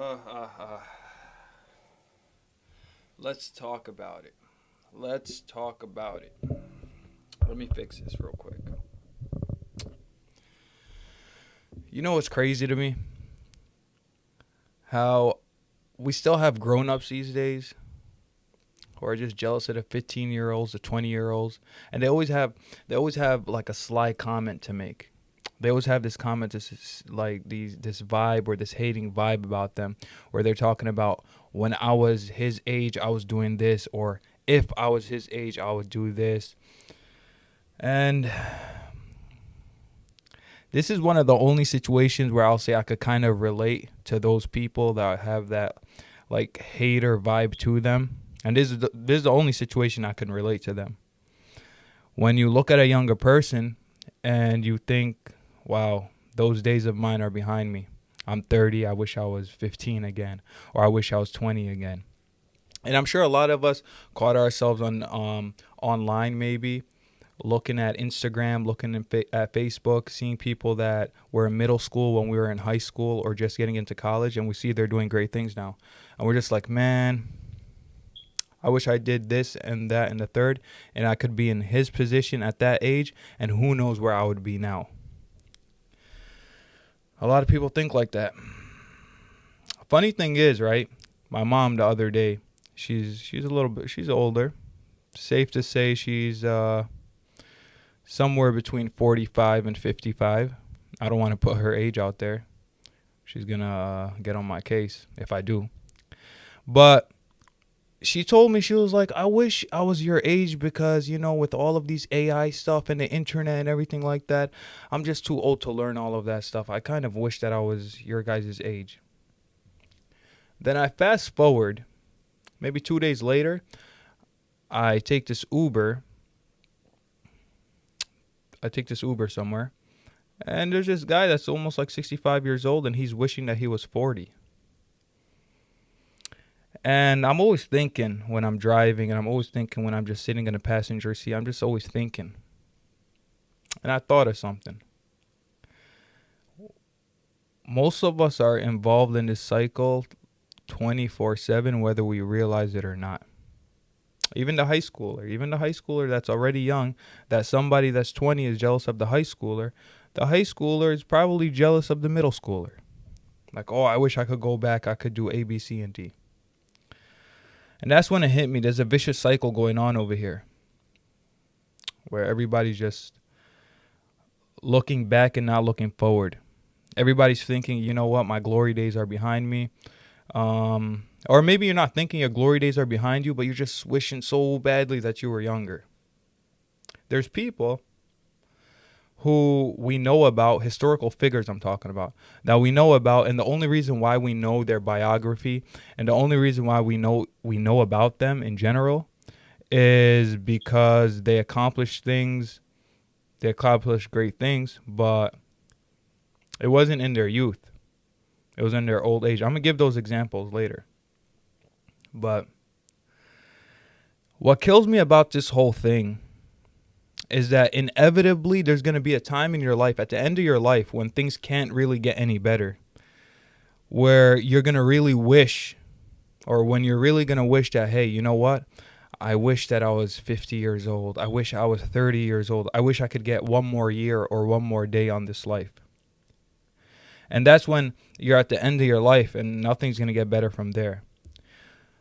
Uh, uh, uh. Let's talk about it. Let's talk about it. Let me fix this real quick. You know what's crazy to me? How we still have grown ups these days who are just jealous of the 15-year-olds, the 20-year-olds, and they always have like a sly comment to make. They always have this comment, this vibe or this hating vibe about them, where they're talking about when I was his age, I was doing this, or if I was his age, I would do this. And this is one of the only situations where I'll say I could kind of relate to those people that have that like hater vibe to them. And this is the only situation I can relate to them. When you look at a younger person and you think, wow, those days of mine are behind me. I'm 30. I wish I was 15 again, or I wish I was 20 again. And I'm sure a lot of us caught ourselves on online maybe looking at Instagram, looking at Facebook, seeing people that were in middle school when we were in high school or just getting into college, and we see they're doing great things now. And we're just like, man, I wish I did this and that and the third, and I could be in his position at that age, and who knows where I would be now. A lot of people think like that. Funny thing is, right? My mom the other day, she's a little bit, she's older. Safe to say she's somewhere between 45 and 55. I don't want to put her age out there. She's going to get on my case if I do. But she told me, she was like, I wish I was your age because, with all of these AI stuff and the internet and everything like that, I'm just too old to learn all of that stuff. I kind of wish that I was your guys' age. Then I fast forward, maybe 2 days later, I take this Uber. I take this Uber somewhere. And there's this guy that's almost like 65 years old, and he's wishing that he was 40. And I'm always thinking when I'm driving, and I'm always thinking when I'm just sitting in a passenger seat, I'm just always thinking. And I thought of something. Most of us are involved in this cycle 24/7, whether we realize it or not. Even the high schooler that's already young, that somebody that's 20 is jealous of the high schooler. The high schooler is probably jealous of the middle schooler. Like, oh, I wish I could go back. I could do A, B, C, and D. And that's when it hit me. There's a vicious cycle going on over here where everybody's just looking back and not looking forward. Everybody's thinking, you know what, my glory days are behind me. Or maybe you're not thinking your glory days are behind you, but you're just wishing so badly that you were younger. There's people who we know about, historical figures I'm talking about, that we know about, and the only reason why we know their biography and the only reason why we know about them in general is because they accomplished things, they accomplished great things, but it wasn't in their youth. It was in their old age. I'm going to give those examples later. But what kills me about this whole thing is that inevitably there's going to be a time in your life, at the end of your life, when things can't really get any better, where you're going to really wish, or when you're really going to wish that, hey, you know what? I wish that I was 50 years old. I wish I was 30 years old. I wish I could get one more year or one more day on this life. And that's when you're at the end of your life and nothing's going to get better from there.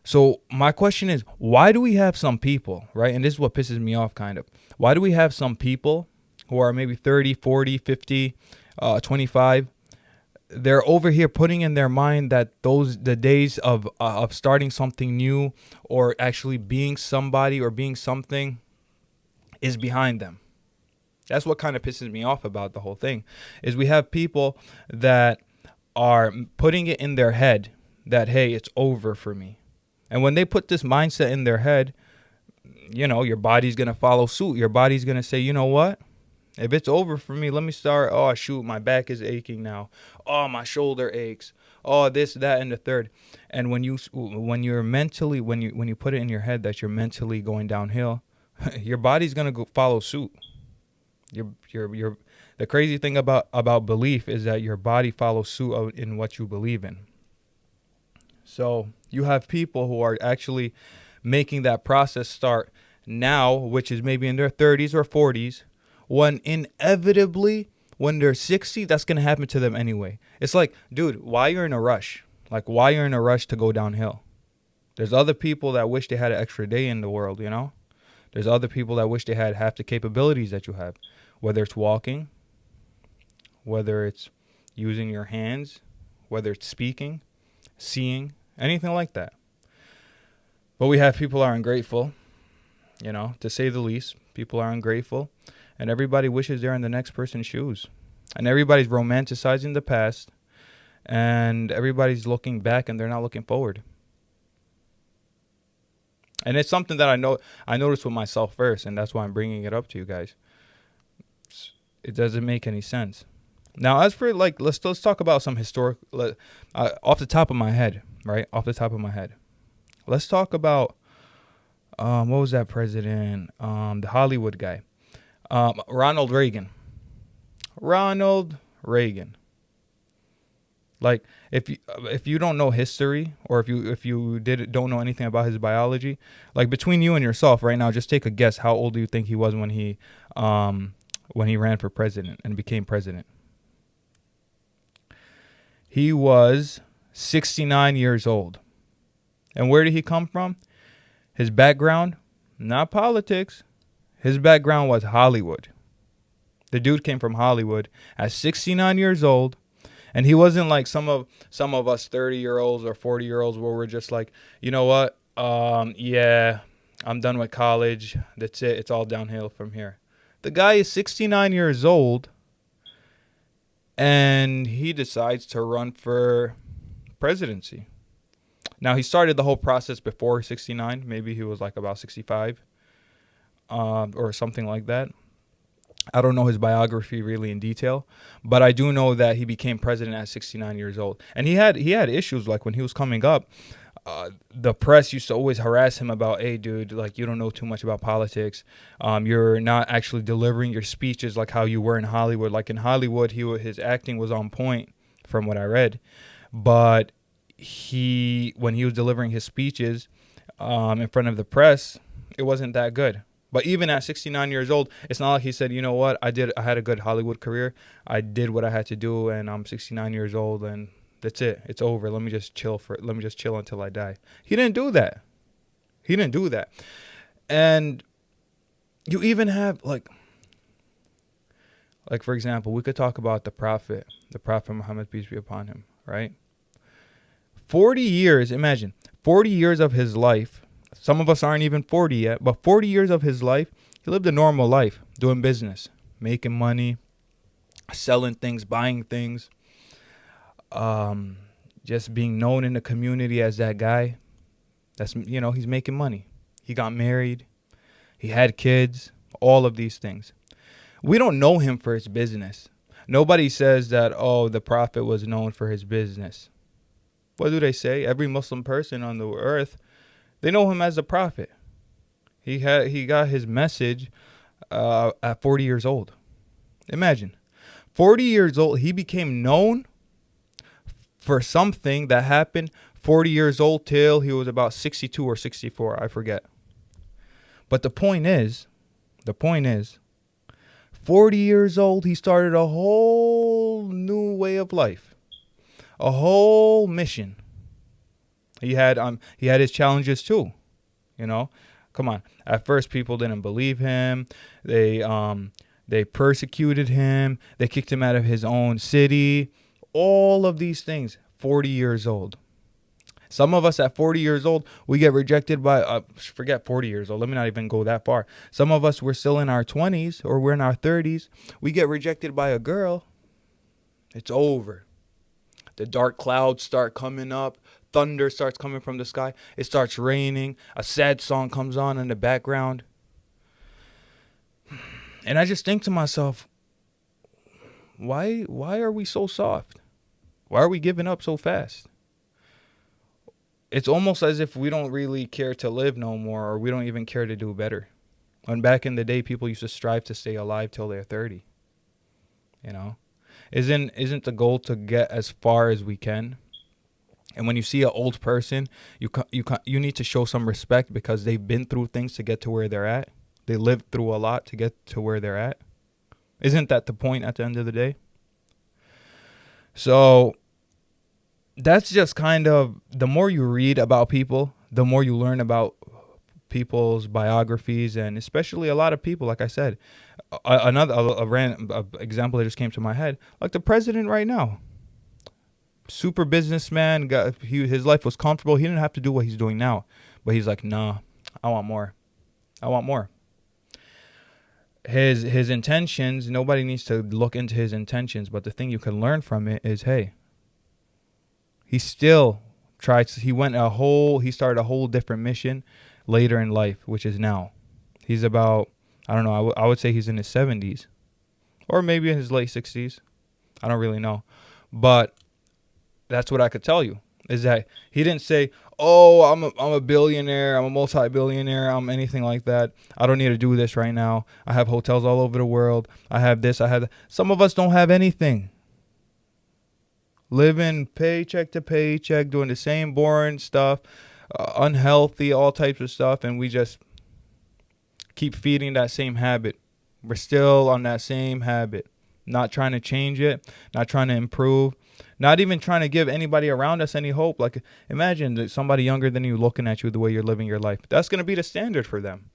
So my question is, why do we have some people, right? And this is what pisses me off kind of. Why do we have some people who are maybe 30, 40, 50, 25? They're over here putting in their mind that the days of starting something new or actually being somebody or being something is behind them. That's what kind of pisses me off about the whole thing, is we have people that are putting it in their head that, hey, it's over for me. And when they put this mindset in their head, your body's going to follow suit. Your body's going to say, you know what? If it's over for me, let me start. Oh, shoot, my back is aching now. Oh, my shoulder aches. Oh, this, that, and the third. And when you put it in your head that you're mentally going downhill, your body's going to go follow suit. The crazy thing about belief is that your body follows suit in what you believe in. So you have people who are actually making that process start now, which is maybe in their 30s or 40s, when inevitably when they're 60, that's going to happen to them anyway. It's like, dude, why you're in a rush? Like, why you're in a rush to go downhill? There's other people that wish they had an extra day in the world, you know? There's other people that wish they had half the capabilities that you have, whether it's walking, whether it's using your hands, whether it's speaking, seeing, anything like that. But we have people are ungrateful, you know, to say the least. People are ungrateful, and everybody wishes they're in the next person's shoes. And everybody's romanticizing the past, and everybody's looking back and they're not looking forward. And it's something that I noticed with myself first, and that's why I'm bringing it up to you guys. It doesn't make any sense. Now, as for like, let's talk about some historic, off the top of my head, right? Off the top of my head, let's talk about what was that president? The Hollywood guy, Ronald Reagan. Ronald Reagan. Like, if you don't know history, or if you don't know anything about his biology, like between you and yourself right now, just take a guess. How old do you think he was when he ran for president and became president? He was 69 years old. And where did he come from? His background, not politics. His background was Hollywood. The dude came from Hollywood at 69 years old. And he wasn't like some of us 30-year-olds or 40-year-olds where we're just like, you know what? Yeah, I'm done with college. That's it. It's all downhill from here. The guy is 69 years old, and he decides to run for presidency. Now, he started the whole process before 69. Maybe he was like about 65 or something like that. I don't know his biography really in detail, but I do know that he became president at 69 years old. And he had issues. Like when he was coming up, the press used to always harass him about, hey, dude, like you don't know too much about politics. You're not actually delivering your speeches like how you were in Hollywood. Like in Hollywood, his acting was on point from what I read. But when he was delivering his speeches in front of the press, it wasn't that good. But even at 69 years old, it's not like he said, you know what, I had a good Hollywood career. I did what I had to do, and I'm 69 years old, and that's it. It's over. Let me just chill until I die. He didn't do that. And you even have like for example, we could talk about the Prophet Muhammad, peace be upon him, right? 40 years, imagine, 40 years of his life. Some of us aren't even 40 yet, but 40 years of his life, he lived a normal life, doing business, making money, selling things, buying things, just being known in the community as that guy. He's making money. He got married. He had kids, all of these things. We don't know him for his business. Nobody says that, oh, the Prophet was known for his business. What do they say? Every Muslim person on the earth, they know him as a prophet. He got his message at 40 years old. Imagine, 40 years old, he became known for something that happened 40 years old till he was about 62 or 64, I forget. But the point is, 40 years old, he started a whole new way of life, a whole mission. He had his challenges too, you know. Come on. At first, people didn't believe him. They persecuted him. They kicked him out of his own city. All of these things. 40 years old. Some of us at 40 years old, we get rejected by. Forget 40 years old. Let me not even go that far. Some of us, we're still in our 20s or we're in our 30s. We get rejected by a girl. It's over. The dark clouds start coming up. Thunder starts coming from the sky. It starts raining. A sad song comes on in the background. And I just think to myself, why are we so soft? Why are we giving up so fast? It's almost as if we don't really care to live no more, or we don't even care to do better. When back in the day, people used to strive to stay alive till they're 30. You know? Isn't the goal to get as far as we can? And when you see an old person, you need to show some respect because they've been through things to get to where they're at. They lived through a lot to get to where they're at. Isn't that the point at the end of the day? So that's just kind of, the more you read about people, the more you learn about people's biographies, and especially a lot of people, like I said, another random example that just came to my head, like the president right now. Super businessman, his life was comfortable. He didn't have to do what he's doing now. But he's like, nah, I want more. I want more. His intentions, nobody needs to look into his intentions, but the thing you can learn from it is, hey, he still tried, he started a whole different mission later in life, which is now. He's about, I don't know, I would say he's in his 70s or maybe in his late 60s. I don't really know. But that's what I could tell you, is that he didn't say, oh, I'm a billionaire, I'm a multi-billionaire, I'm anything like that. I don't need to do this right now. I have hotels all over the world. I have this, I have that. Some of us don't have anything. Living paycheck to paycheck, doing the same boring stuff, unhealthy, all types of stuff, and we just keep feeding that same habit. We're still on that same habit, not trying to change it, not trying to improve. Not even trying to give anybody around us any hope. Like, imagine that somebody younger than you looking at you the way you're living your life. That's going to be the standard for them.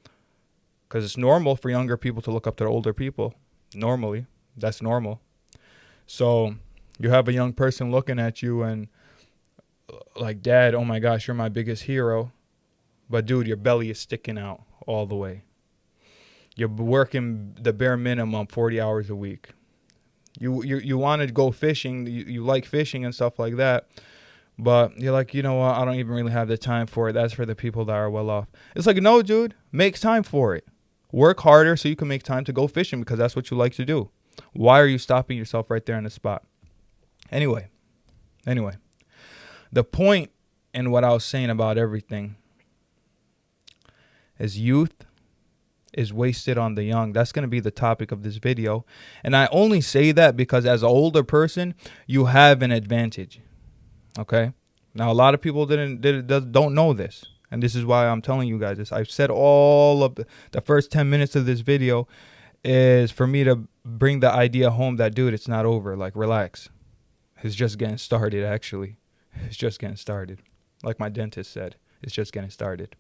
Because it's normal for younger people to look up to older people. Normally. That's normal. So you have a young person looking at you and like, Dad, oh my gosh, you're my biggest hero. But dude, your belly is sticking out all the way. You're working the bare minimum 40 hours a week. You want to go fishing, you like fishing and stuff like that, but you're like, you know what, I don't even really have the time for it. That's for the people that are well off. It's like, no, dude, make time for it. Work harder so you can make time to go fishing because that's what you like to do. Why are you stopping yourself right there on the spot? Anyway, the point in what I was saying about everything is youth is wasted on the young. That's going to be the topic of this video. And I only say that because as an older person, you have an advantage. Okay? Now, a lot of people don't know this. And this is why I'm telling you guys this. I've said all of the first 10 minutes of this video is for me to bring the idea home that, dude, it's not over. Like, relax. It's just getting started, actually. It's just getting started. Like my dentist said, it's just getting started.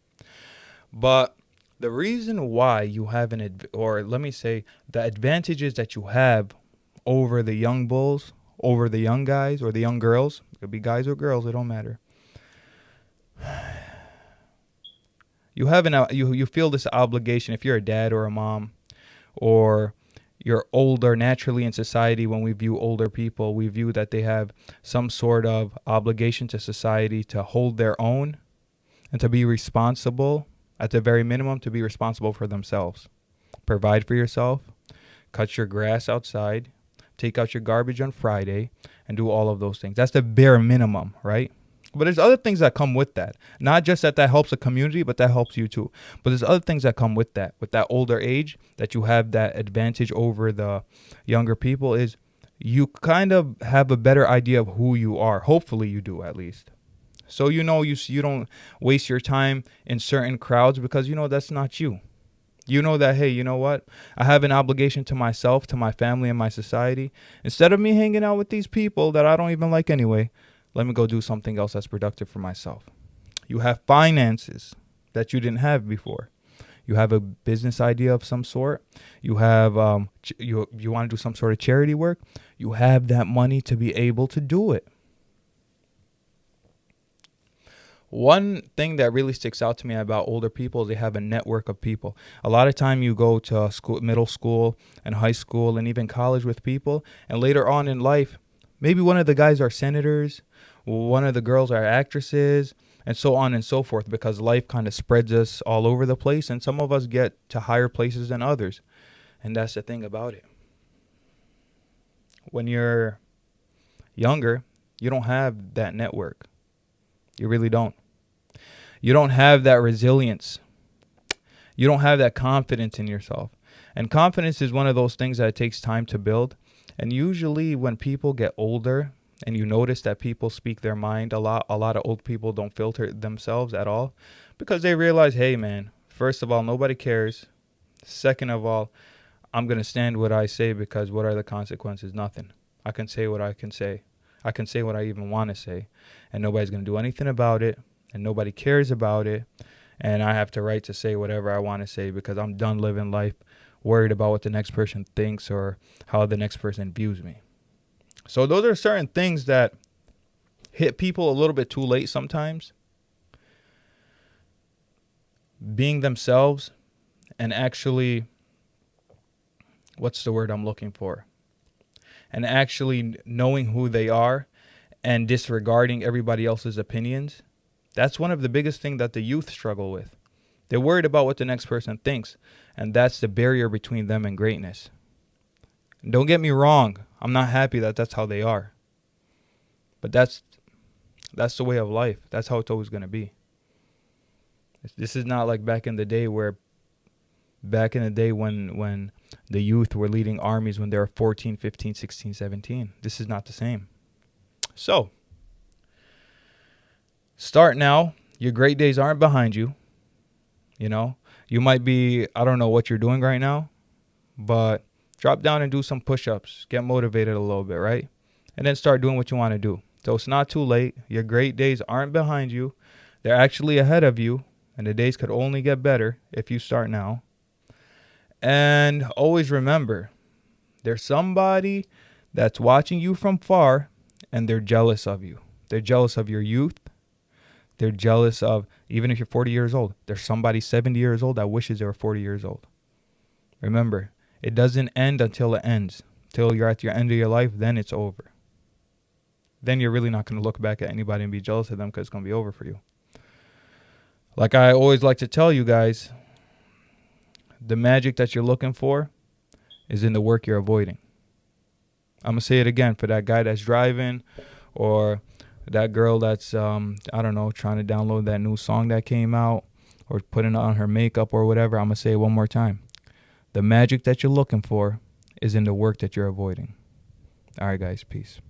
But the reason why you have or let me say, the advantages that you have over the young bulls, over the young guys or the young girls, it could be guys or girls, it don't matter. You feel this obligation if you're a dad or a mom, or you're older naturally in society. When we view older people, we view that they have some sort of obligation to society to hold their own and to be responsible. At the very minimum, to be responsible for themselves. Provide for yourself, cut your grass outside, take out your garbage on Friday, and do all of those things. That's the bare minimum, right? But there's other things that come with that. Not just that helps the community, but that helps you too. But there's other things that come with that older age, that you have that advantage over the younger people, is you kind of have a better idea of who you are. Hopefully you do, at least. So you don't waste your time in certain crowds because that's not you. You know that, hey, you know what? I have an obligation to myself, to my family, and my society. Instead of me hanging out with these people that I don't even like anyway, let me go do something else that's productive for myself. You have finances that you didn't have before. You have a business idea of some sort. You have you want to do some sort of charity work. You have that money to be able to do it. One thing that really sticks out to me about older people is they have a network of people. A lot of time you go to school, middle school and high school and even college with people, and later on in life, maybe one of the guys are senators, one of the girls are actresses, and so on and so forth, because life kind of spreads us all over the place, and some of us get to higher places than others. And that's the thing about it. When you're younger, you don't have that network. You really don't. You don't have that resilience. You don't have that confidence in yourself. And confidence is one of those things that it takes time to build. And usually when people get older, and you notice that people speak their mind a lot of old people don't filter themselves at all because they realize, hey, man, first of all, nobody cares. Second of all, I'm going to stand what I say because what are the consequences? Nothing. I can say what I can say. I can say what I even want to say, and nobody's going to do anything about it, and nobody cares about it, and I have the right to say whatever I want to say because I'm done living life worried about what the next person thinks or how the next person views me. So those are certain things that hit people a little bit too late sometimes. Being themselves and actually, what's the word I'm looking for? And actually knowing who they are and disregarding everybody else's opinions. That's one of the biggest things that the youth struggle with. They're worried about what the next person thinks, and that's the barrier between them and greatness. Don't get me wrong. I'm not happy that that's how they are. But that's the way of life. That's how it's always going to be. This is not like back in the day when the youth were leading armies when they were 14, 15, 16, 17. This is not the same. So, start now. Your great days aren't behind you. You know, you might be, I don't know what you're doing right now, but drop down and do some push-ups. Get motivated a little bit, right? And then start doing what you want to do. So it's not too late. Your great days aren't behind you. They're actually ahead of you. And the days could only get better if you start now. And always remember, there's somebody that's watching you from far and they're jealous of you. They're jealous of your youth. They're jealous of, even if you're 40 years old, there's somebody 70 years old that wishes they were 40 years old. Remember, it doesn't end until it ends. Till you're at your end of your life, then it's over. Then you're really not going to look back at anybody and be jealous of them because it's going to be over for you. Like I always like to tell you guys, the magic that you're looking for is in the work you're avoiding. I'm going to say it again for that guy that's driving or that girl that's, I don't know, trying to download that new song that came out or putting on her makeup or whatever. I'm going to say it one more time. The magic that you're looking for is in the work that you're avoiding. All right, guys. Peace.